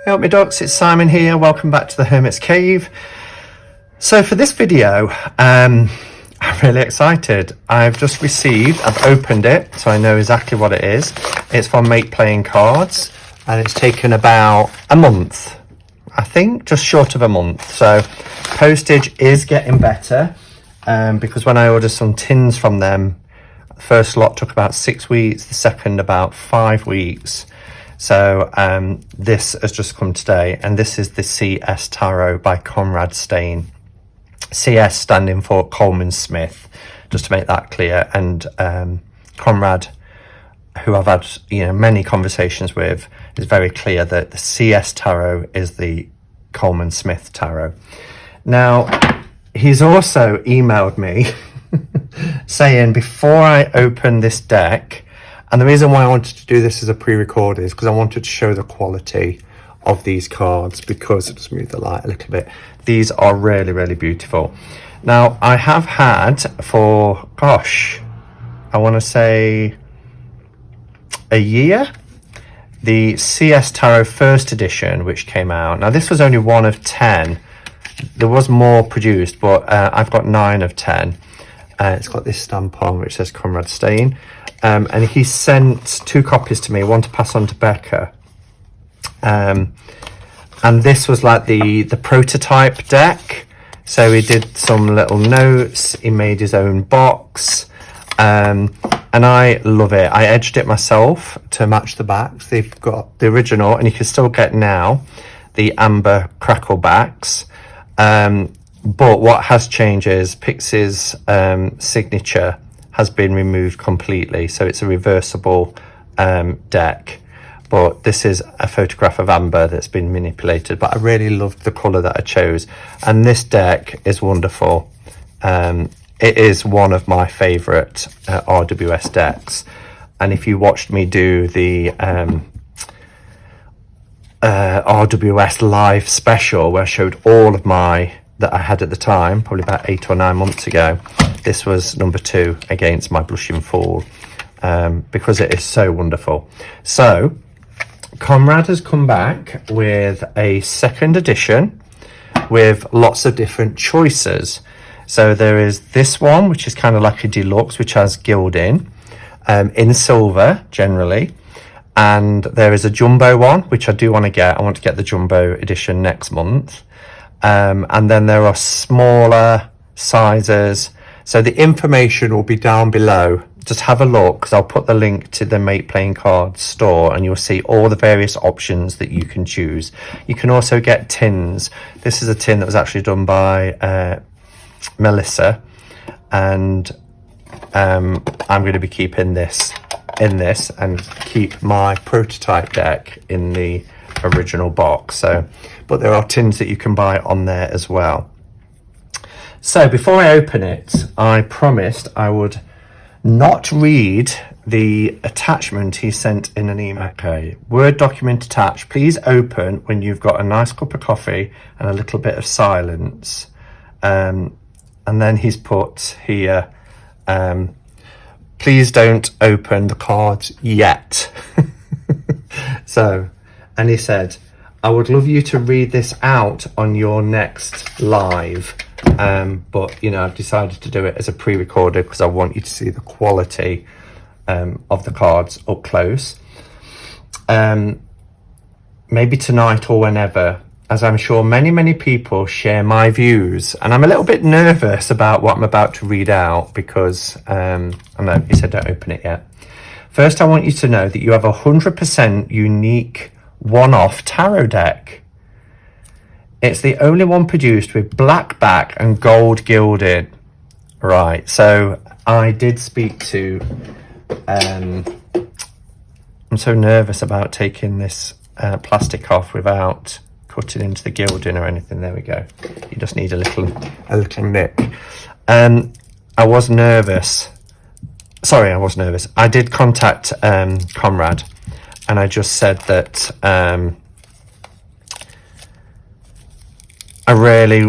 Hey up my ducks, it's Simon here. Welcome back to the Hermit's Cave. So for this video, I'm really excited. I've opened it, so I know exactly what it is. It's from Make Playing Cards, and it's taken about a month, I think, just short of a month. So postage is getting better, because when I ordered some tins from them, the first lot took about 6 weeks, the second about 5 weeks. So this has just come today, and this is the CS Taro by Conrad Stain. CS standing for Coleman Smith, just to make that clear. And Conrad, who I've had many conversations with, is very clear that the CS Taro is the Coleman Smith Tarot. Now, he's also emailed me saying before I open this deck, and the reason why I wanted to do this as a pre-record is because I wanted to show the quality of these cards, because I'll just move the light a little bit. These are really, really beautiful. Now, I have had for, gosh, I want to say a year, the CS Taro first edition, which came out. Now, this was only 1 of 10. There was more produced, but I've got 9 of 10. It's got this stamp on which says Conrad Stain. And he sent 2 copies to me, one to pass on to Becca. And this was like the prototype deck. So he did some little notes, he made his own box. And I love it. I edged it myself to match the backs. They've got the original, and you can still get now the amber crackle backs. But what has changed is Pixie's signature has been removed completely, so it's a reversible deck. But this is a photograph of amber that's been manipulated, but I really loved the colour that I chose, and this deck is wonderful. It is one of my favourite RWS decks, and if you watched me do the RWS live special where I showed all of my that I had at the time, probably about 8 or 9 months ago, this was number 2 against my Blushing Fool, because it is so wonderful. So Conrad has come back with a second edition with lots of different choices. So there is this one, which is kind of like a deluxe, which has gilding in silver generally, and there is a jumbo one, which I do want to get. I want to get the jumbo edition next month. And then there are smaller sizes. So the information will be down below. Just have a look, because I'll put the link to the Make Playing Cards store, and you'll see all the various options that you can choose. You can also get tins. This is a tin that was actually done by Melissa, and I'm going to be keeping this in this and keep my prototype deck in the original box. So, but there are tins that you can buy on there as well. So before I open it, I promised I would not read the attachment he sent in an email. Okay, Word document attached. Please open when you've got a nice cup of coffee and a little bit of silence. And then he's put here, please don't open the cards yet. So, and he said, I would love you to read this out on your next live. But I've decided to do it as a pre-recorded because I want you to see the quality of the cards up close. Maybe tonight or whenever, as I'm sure many people share my views, and I'm a little bit nervous about what I'm about to read out, because I know he said don't open it yet. First, I want you to know that you have 100% unique one-off tarot deck. It's the only one produced with black back and gold gilded. Right, so I did speak to, I'm so nervous about taking this plastic off without cutting into the gilding or anything. There we go. You just need a little nick. I was nervous. Sorry, I was nervous. I did contact Conrad, and I just said that I really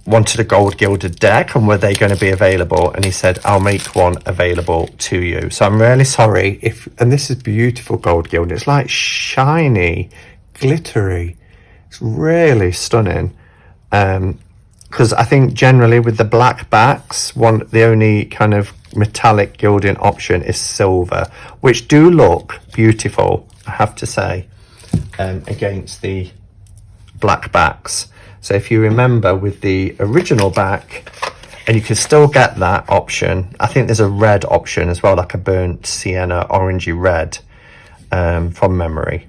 wanted a gold gilded deck, and were they going to be available? And he said, I'll make one available to you. So I'm really sorry if, and this is beautiful gold gilded. It's like shiny glittery. It's really stunning. Because I think generally with the black backs, the only kind of metallic gilding option is silver, which do look beautiful, I have to say, against the black backs. So if you remember with the original back, and you can still get that option. I think there's a red option as well, like a burnt sienna, orangey red, from memory.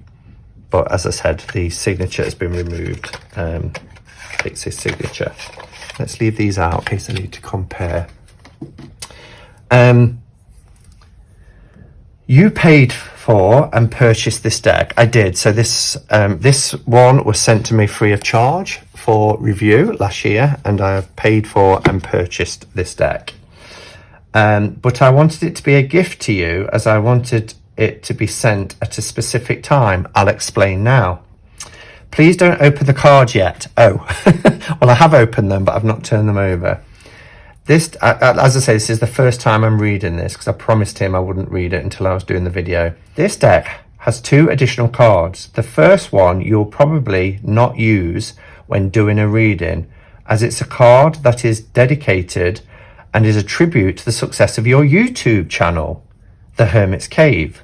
But as I said, the signature has been removed. Pixie's signature. Let's leave these out in case I need to compare. You paid for and purchased this deck. I did. So this one was sent to me free of charge for review last year, and I have paid for and purchased this deck. But I wanted it to be a gift to you, as I wanted it to be sent at a specific time. I'll explain now. Please don't open the cards yet. Oh, well, I have opened them, but I've not turned them over. This, as I say, this is the first time I'm reading this, because I promised him I wouldn't read it until I was doing the video. This deck has 2 additional cards. The first one you'll probably not use when doing a reading, as it's a card that is dedicated and is a tribute to the success of your YouTube channel, The Hermit's Cave.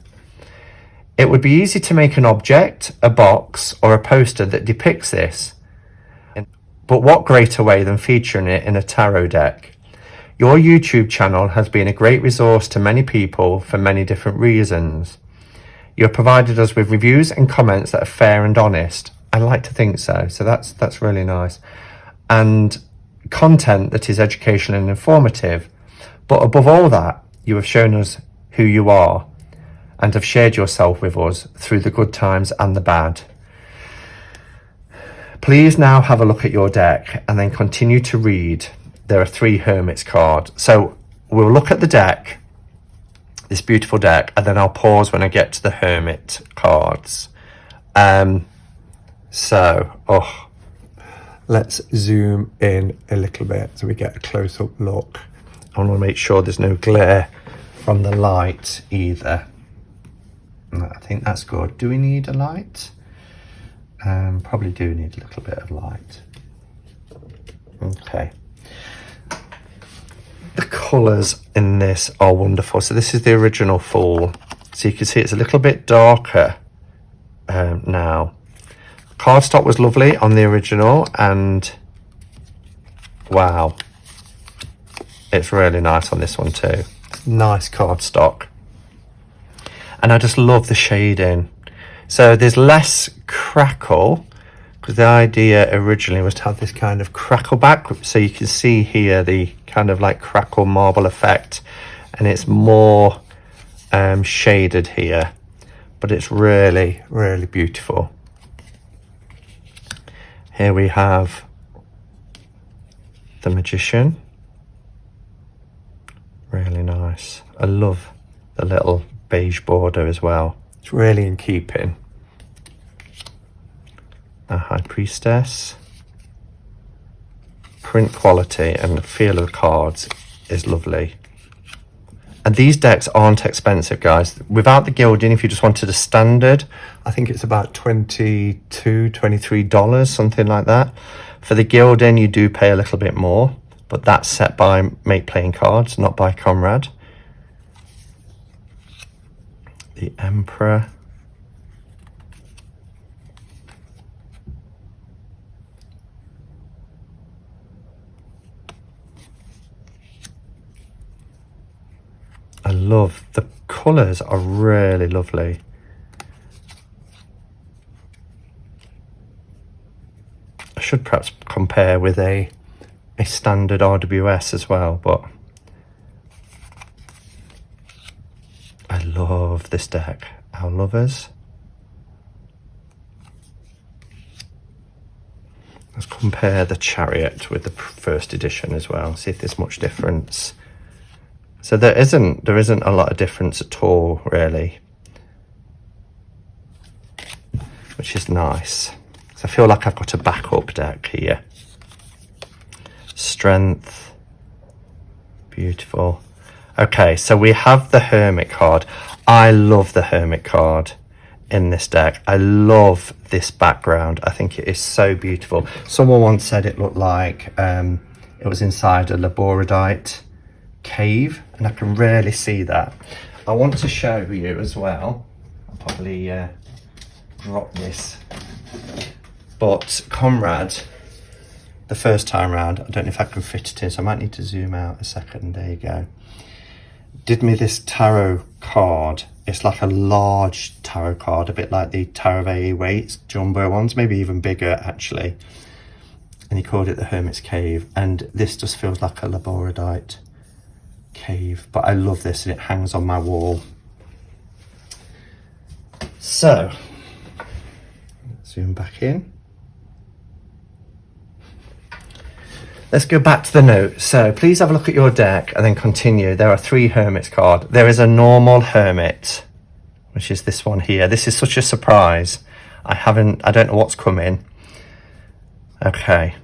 It would be easy to make an object, a box, or a poster that depicts this. But what greater way than featuring it in a tarot deck? Your YouTube channel has been a great resource to many people for many different reasons. You have provided us with reviews and comments that are fair and honest. I like to think so, so that's really nice. And content that is educational and informative. But above all that, you have shown us who you are and have shared yourself with us through the good times and the bad. Please now have a look at your deck and then continue to read. There are 3 Hermits cards. So we'll look at the deck, this beautiful deck, and then I'll pause when I get to the Hermit cards. Let's zoom in a little bit so we get a close-up look. I want to make sure there's no glare from the light either. I think that's good. Do we need a light? Probably do need a little bit of light. Okay. The colours in this are wonderful. So this is the original Fool. So you can see it's a little bit darker now. Cardstock was lovely on the original, and wow, it's really nice on this one too. Nice cardstock. And I just love the shading. So there's less crackle, because the idea originally was to have this kind of crackle back. So you can see here the kind of like crackle marble effect, and it's more shaded here, but it's really, really beautiful. Here we have the Magician. Really nice. I love the little beige border as well. It's really in keeping. A High Priestess. Print quality and the feel of the cards is lovely. And these decks aren't expensive, guys. Without the gilding, if you just wanted a standard, I think it's about $22, $23, something like that. For the gilding, you do pay a little bit more, but that's set by Make Playing Cards, not by Conrad. The Emperor. I love the colours, are really lovely. I should perhaps compare with a standard RWS as well, but I love this deck. Our Lovers. Let's compare the Chariot with the first edition as well, see if there's much difference. So there isn't a lot of difference at all, really, which is nice. So I feel like I've got a backup deck here. Strength, beautiful. Okay, so we have the Hermit card. I love the Hermit card in this deck. I love this background. I think it is so beautiful. Someone once said it looked like it was inside a labradorite cave, and I can really see that. I want to show you as well. I'll probably drop this, but Conrad, the first time round, I don't know if I can fit it in, so I might need to zoom out a second. There you go. Did me this tarot card. It's like a large tarot card, a bit like the Tarot of weights, jumbo ones, maybe even bigger actually. And he called it the Hermit's Cave, and this just feels like a labradorite cave, but I love this, and it hangs on my wall. So zoom back in. Let's go back to the note. So please have a look at your deck and then continue. There are 3 Hermits cards. There is a normal Hermit, which is this one here. This is such a surprise. I don't know what's coming. Okay.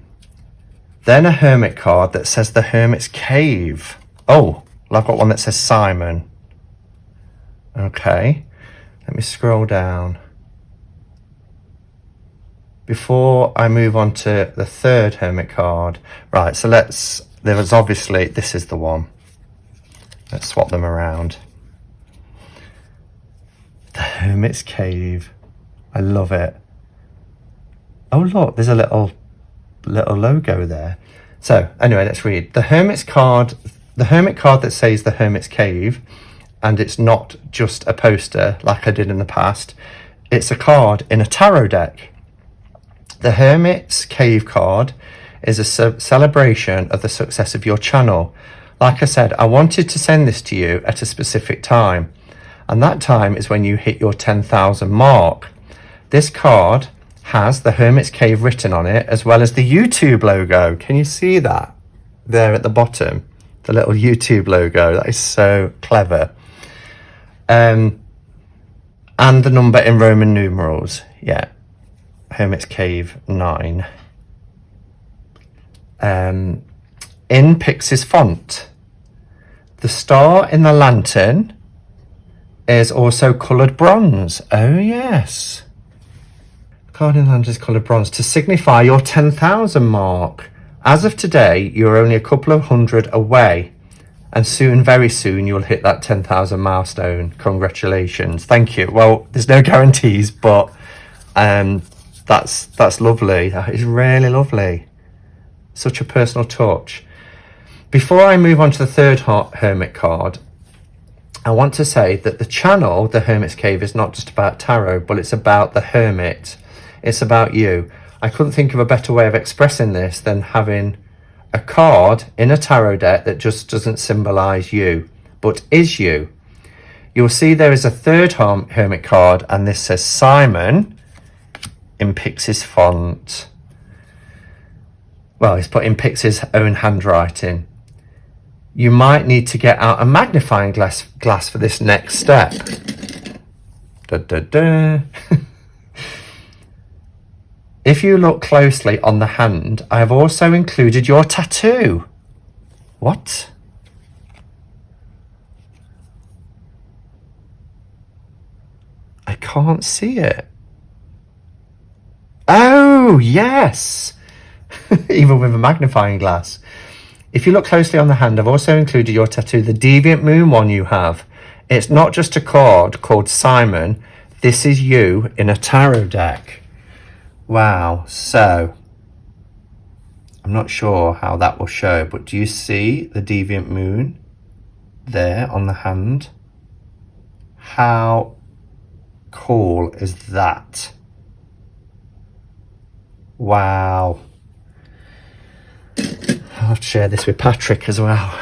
Then a Hermit card that says the Hermit's Cave. Oh, well, I've got one that says Simon. Okay. Let me scroll down. Before I move on to the 3rd Hermit card, right, so there was obviously, this is the one. Let's swap them around. The Hermit's Cave. I love it. Oh, look, there's a little logo there. So anyway, let's read. The Hermit card that says the Hermit's Cave, and it's not just a poster like I did in the past. It's a card in a tarot deck. The Hermit's Cave card is a celebration of the success of your channel. Like I said, I wanted to send this to you at a specific time, and that time is when you hit your 10,000 mark. This card has the Hermit's Cave written on it, as well as the YouTube logo. Can you see that there at the bottom? The little YouTube logo. That is so clever. And the number in Roman numerals. Yeah. Hermit's Cave 9. In Pix's font. The star in the lantern is also coloured bronze. Oh yes. Card in the lantern is coloured bronze to signify your 10,000 mark. As of today, you're only a couple of hundred away, and soon, very soon, you'll hit that 10,000 milestone. Congratulations. Thank you. Well, there's no guarantees, but that's lovely. That is really lovely. Such a personal touch. Before I move on to the 3rd Hermit card, I want to say that the channel, the Hermit's Cave, is not just about tarot, but it's about the Hermit. It's about you. I couldn't think of a better way of expressing this than having a card in a tarot deck that just doesn't symbolize you, but is you. You'll see there is a 3rd Hermit card, and this says Simon in Pix's font. Well, it's put in Pix's own handwriting. You might need to get out a magnifying glass for this next step. Da, da, da. If you look closely on the hand, I have also included your tattoo. What? I can't see it. Oh, yes. Even with a magnifying glass. If you look closely on the hand, I've also included your tattoo, the Deviant Moon one you have. It's not just a card called Simon. This is you in a tarot deck. Wow. So, I'm not sure how that will show, but do you see the Deviant Moon there on the hand? How cool is that? Wow. I'll share this with Patrick as well.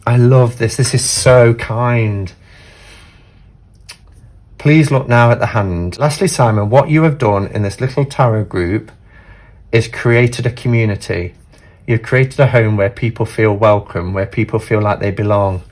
I love this. This is so kind. Please look now at the hand. Lastly, Simon, what you have done in this little tarot group is created a community. You've created a home where people feel welcome, where people feel like they belong.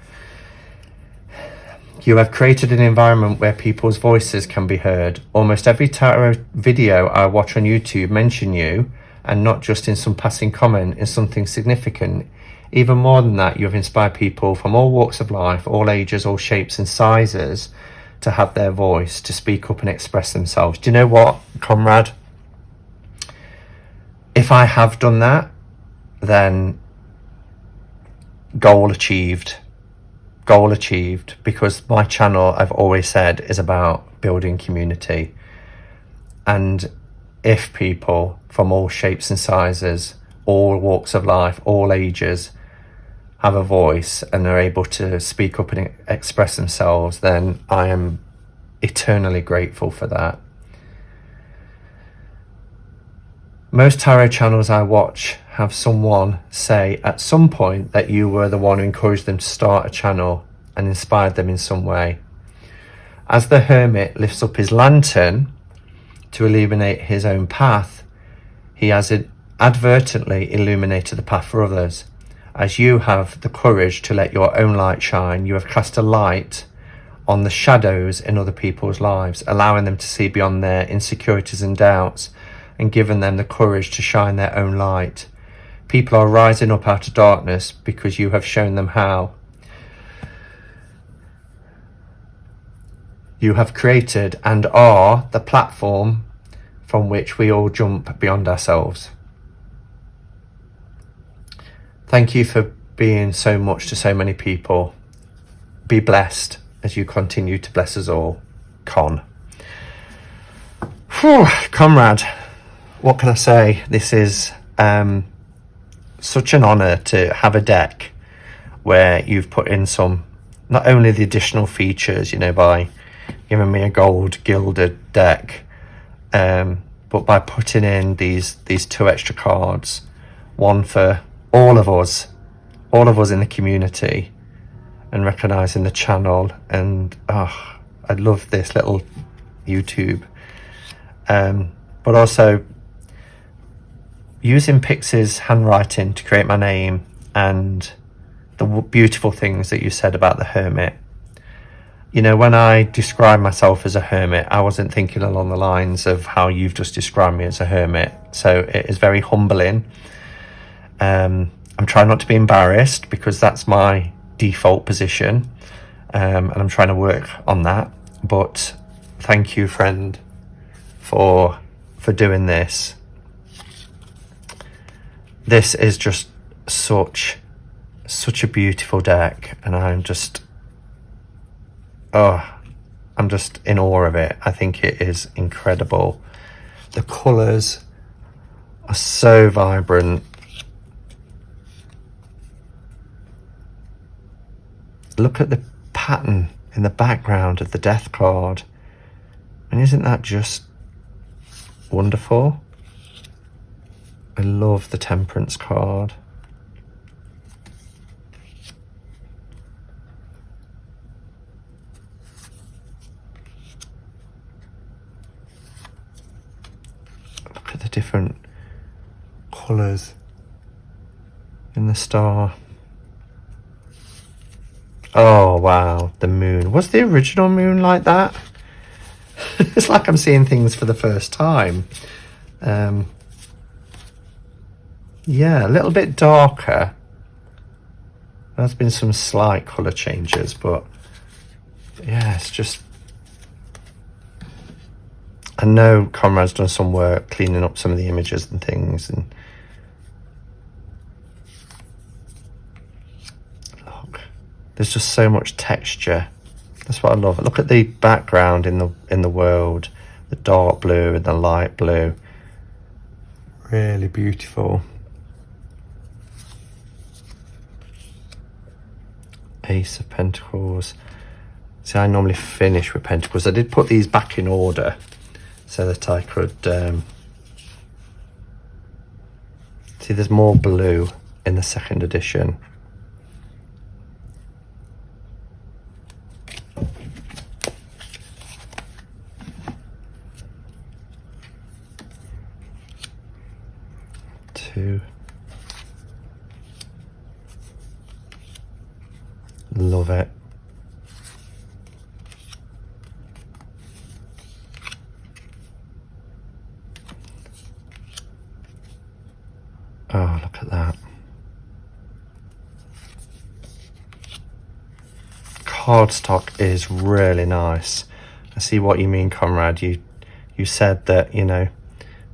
You have created an environment where people's voices can be heard. Almost every tarot video I watch on YouTube mention you, and not just in some passing comment, in something significant. Even more than that, you have inspired people from all walks of life, all ages, all shapes and sizes, to have their voice, to speak up and express themselves. Do you know what, comrade? If I have done that, then goal achieved. Goal achieved, because my channel, I've always said, is about building community. And if people from all shapes and sizes, all walks of life, all ages, have a voice and are able to speak up and express themselves, then I am eternally grateful for that. Most tarot channels I watch have someone say at some point that you were the one who encouraged them to start a channel and inspired them in some way. As the hermit lifts up his lantern to illuminate his own path, he has advertently illuminated the path for others. As you have the courage to let your own light shine, you have cast a light on the shadows in other people's lives, allowing them to see beyond their insecurities and doubts, and given them the courage to shine their own light. People are rising up out of darkness because you have shown them how. You have created and are the platform from which we all jump beyond ourselves. Thank you for being so much to so many people. Be blessed as you continue to bless us all. Con. Whew, comrade, what can I say? This is such an honour to have a deck where you've put in some, not only the additional features, you know, by giving me a gold gilded deck, but by putting in these two extra cards, one for all of us in the community, and recognising the channel. And I love this little YouTube, but also using Pixie's handwriting to create my name, and the beautiful things that you said about the hermit. You know, when I describe myself as a hermit, I wasn't thinking along the lines of how you've just described me as a hermit. So it is very humbling. I'm trying not to be embarrassed, because that's my default position, and I'm trying to work on that. But thank you, friend, for doing this. This is just such a beautiful deck, and I'm just in awe of it. I think it is incredible. The colours are so vibrant. Look at the pattern in the background of the death card. And isn't that just wonderful? I love the temperance card. Look at the different colours in the star. Oh wow, the moon. Was the original moon like that? It's like I'm seeing things for the first time. Yeah, a little bit darker. There's been some slight colour changes, but yeah, it's just... I know Conrad's done some work cleaning up some of the images and things, and look, there's just so much texture. That's what I love. Look at the background in the world, the dark blue and the light blue. Really beautiful. Ace of Pentacles. See, I normally finish with Pentacles. I did put these back in order so that I could see, there's more blue in the second edition. Two. Love it. Oh, look at that. Cardstock is really nice. I see what you mean, Conrad. You said that, you know,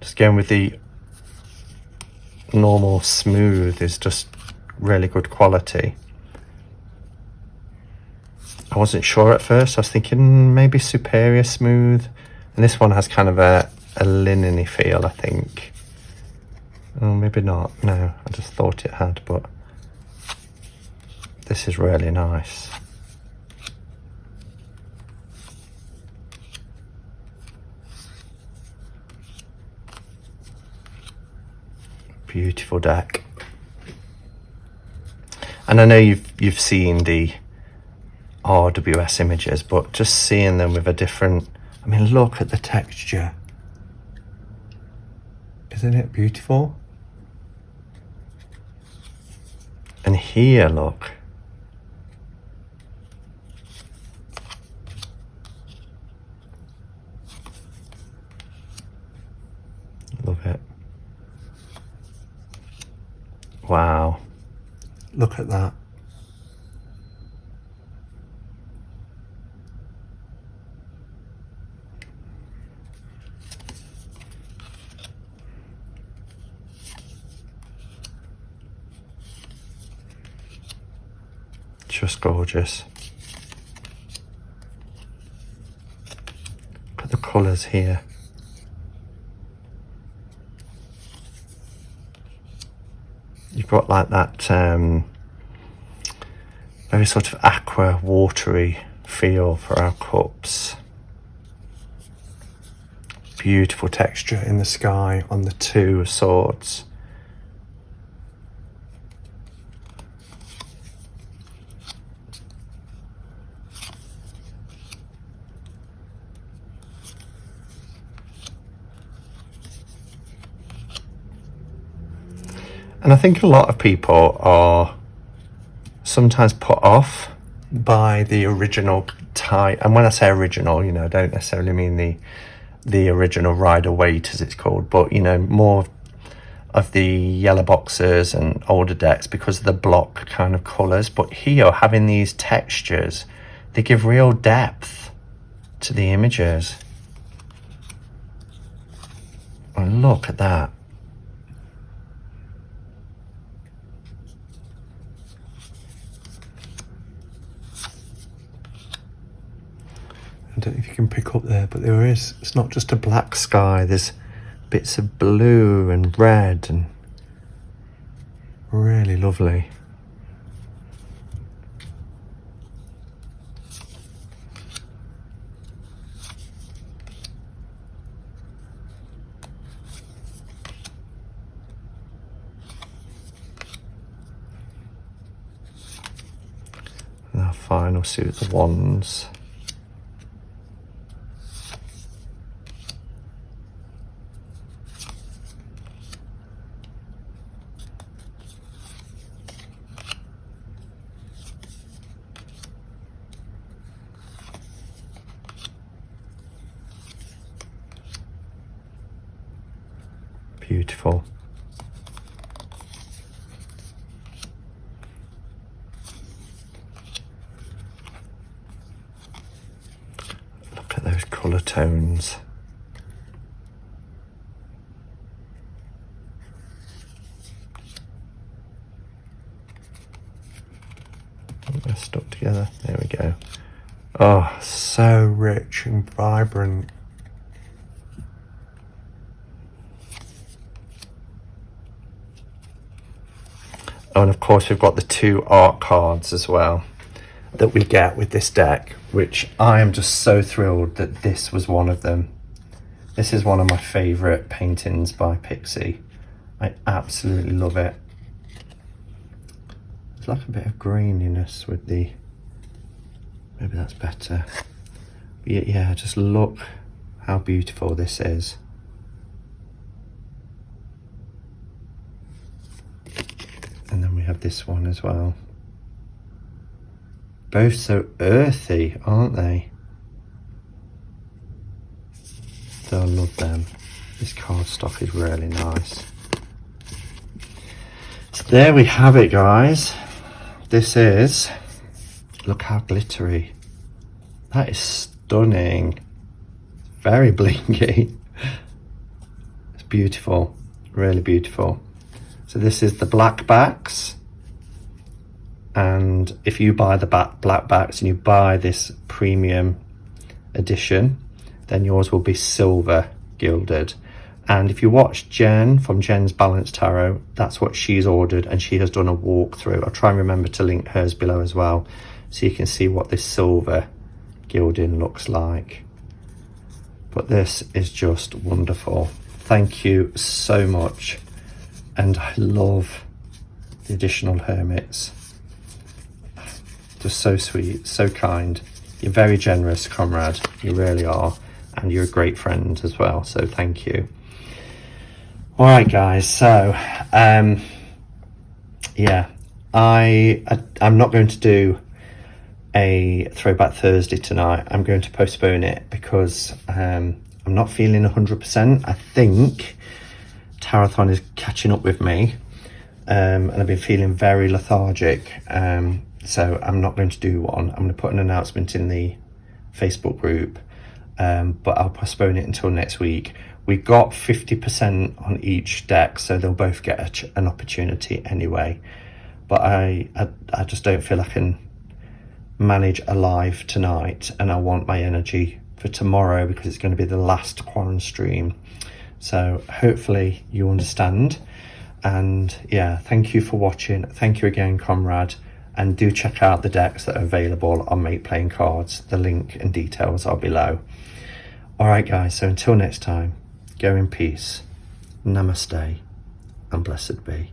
just going with the normal smooth is just really good quality. I wasn't sure at first. I was thinking maybe superior smooth, and this one has kind of a linen-y feel, I think. Oh, maybe not. No, I just thought it had, but this is really nice. Beautiful deck. And I know you've seen the RWS images, but just seeing them with a different, I mean, look at the texture. Isn't it beautiful? And here, look. Love it. Wow. Look at that. Just gorgeous. Look at the colours here. You've got like that very sort of aqua, watery feel for our cups. Beautiful texture in the sky on the Two of Swords. And I think a lot of people are sometimes put off by the original type. And when I say original, you know, I don't necessarily mean the original Rider Waite as it's called, but, you know, more of the yellow boxes and older decks because of the block kind of colours. But here, having these textures, they give real depth to the images. And look at that. I don't know if you can pick up there, but there is, it's not just a black sky, there's bits of blue and red and really lovely. And our final suit of wands. Beautiful. Look at those colour tones. They're stuck together. There we go. Oh, so rich and vibrant. Oh, and of course we've got the 2 art cards as well that we get with this deck, which I am just so thrilled that this was one of them. This is one of my favourite paintings by Pixie. I absolutely love it. It's like a bit of greeniness with the, maybe that's better. But yeah, just look how beautiful this is. And then we have this one as well. Both so earthy, aren't they? So I love them. This cardstock is really nice. So there we have it, guys. This is, look how glittery. That is stunning. very blingy. It's beautiful, really beautiful. So this is the black backs, and if you buy the black backs and you buy this premium edition, then yours will be silver gilded. And if you watch Jen from Jen's Balanced Tarot, that's what she's ordered, and she has done a walkthrough. I'll try and remember to link hers below as well, so you can see what this silver gilding looks like. But this is just wonderful. Thank you so much. And I love the additional hermits. Just so sweet, so kind. You're very generous, comrade. You really are. And you're a great friend as well. So thank you. All right, guys. So, yeah, I'm not going to do a Throwback Thursday tonight. I'm going to postpone it because I'm not feeling 100%. I think Tarothon is catching up with me, and I've been feeling very lethargic. So I'm not going to do one. I'm going to put an announcement in the Facebook group, but I'll postpone it until next week. We got 50% on each deck, so they'll both get an opportunity anyway. But I just don't feel I can manage a live tonight, and I want my energy for tomorrow because it's going to be the last Quarren stream. So hopefully you understand. And yeah, thank you for watching. Thank you again, comrade. And do check out the decks that are available on Make Playing Cards. The link and details are below. All right, guys, so until next time, go in peace. Namaste and blessed be.